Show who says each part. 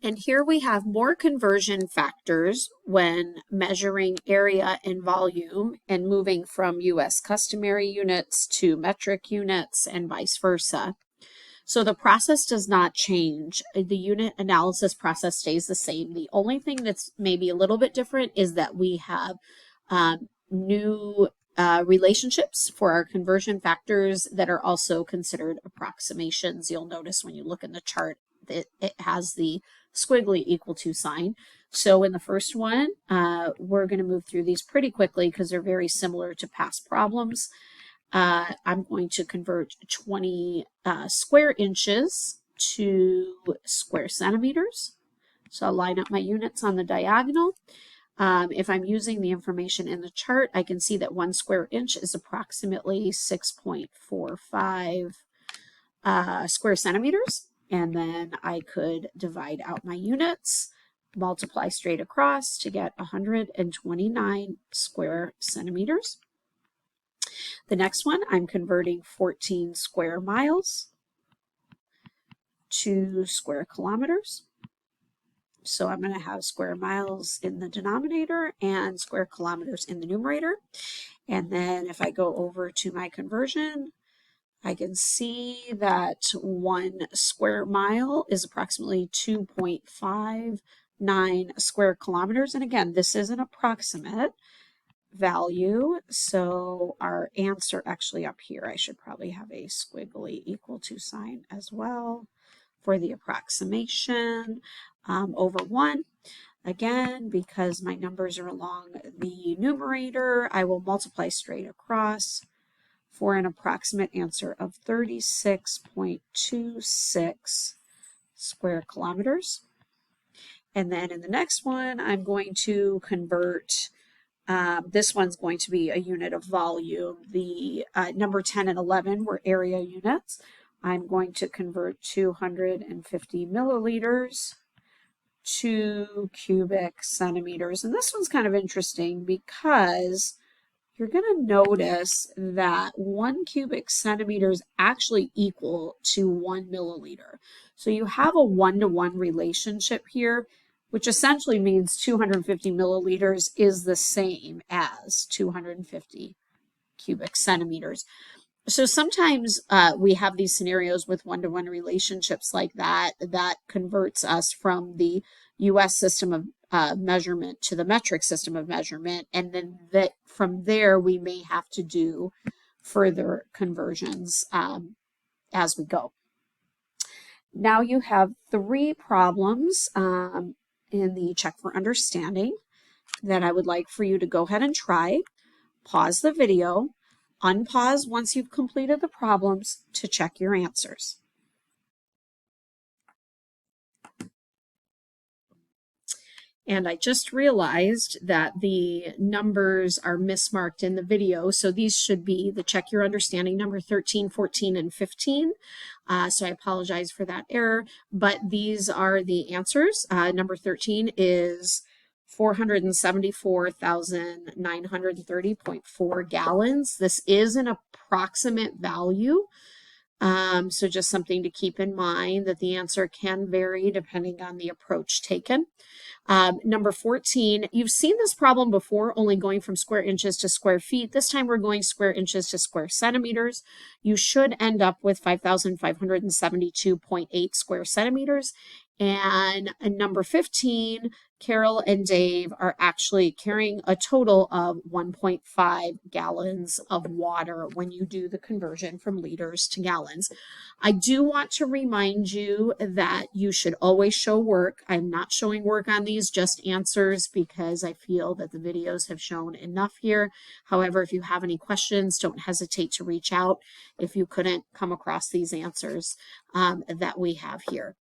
Speaker 1: And here we have more conversion factors when measuring area and volume and moving from US customary units to metric units and vice versa. So the process does not change. The unit analysis process stays the same. The only thing that's maybe a little bit different is that we have new relationships for our conversion factors that are also considered approximations. You'll notice when you look in the chart that it has the squiggly equal to sign. So in the first one, we're going to move through these pretty quickly because they're very similar to past problems. I'm going to convert 20 square inches to square centimeters. So I'll line up my units on the diagonal. If I'm using the information in the chart, I can see that 1 square inch is approximately 6.45 square centimeters. And then I could divide out my units, multiply straight across to get 129 square centimeters. The next one, I'm converting 14 square miles to square kilometers. So I'm going to have square miles in the denominator and square kilometers in the numerator. And then if I go over to my conversion, I can see that 1 square mile is approximately 2.59 square kilometers. And again, this is an approximate value. So our answer actually up here, I should probably have a squiggly equal to sign as well for the approximation over 1. Again, because my numbers are along the numerator, I will multiply straight across for an approximate answer of 36.26 square kilometers. And then in the next one, I'm going to convert, this one's going to be a unit of volume. The number 10 and 11 were area units. I'm going to convert 250 milliliters to cubic centimeters. And this one's kind of interesting because you're going to notice that 1 cubic centimeter is actually equal to 1 milliliter. So you have a 1-to-1 relationship here, which essentially means 250 milliliters is the same as 250 cubic centimeters. So sometimes we have these scenarios with 1-to-1 relationships like that converts us from the US system of measurement to the metric system of measurement, and then from there we may have to do further conversions as we go. Now you have 3 problems in the check for understanding that I would like for you to go ahead and try. Pause the video, unpause once you've completed the problems to check your answers. And I just realized that the numbers are mismarked in the video. So these should be the check your understanding number 13, 14, and 15. So I apologize for that error, but these are the answers. Number 13 is 474,930.4 gallons. This is an approximate value. So just something to keep in mind that the answer can vary depending on the approach taken. Number 14, you've seen this problem before, only going from square inches to square feet. This time we're going square inches to square centimeters. You should end up with 5,572.8 square centimeters. And number 15, Carol and Dave are actually carrying a total of 1.5 gallons of water when you do the conversion from liters to gallons. I do want to remind you that you should always show work. I'm not showing work on these, just answers, because I feel that the videos have shown enough here. However, if you have any questions, don't hesitate to reach out if you couldn't come across these answers that we have here.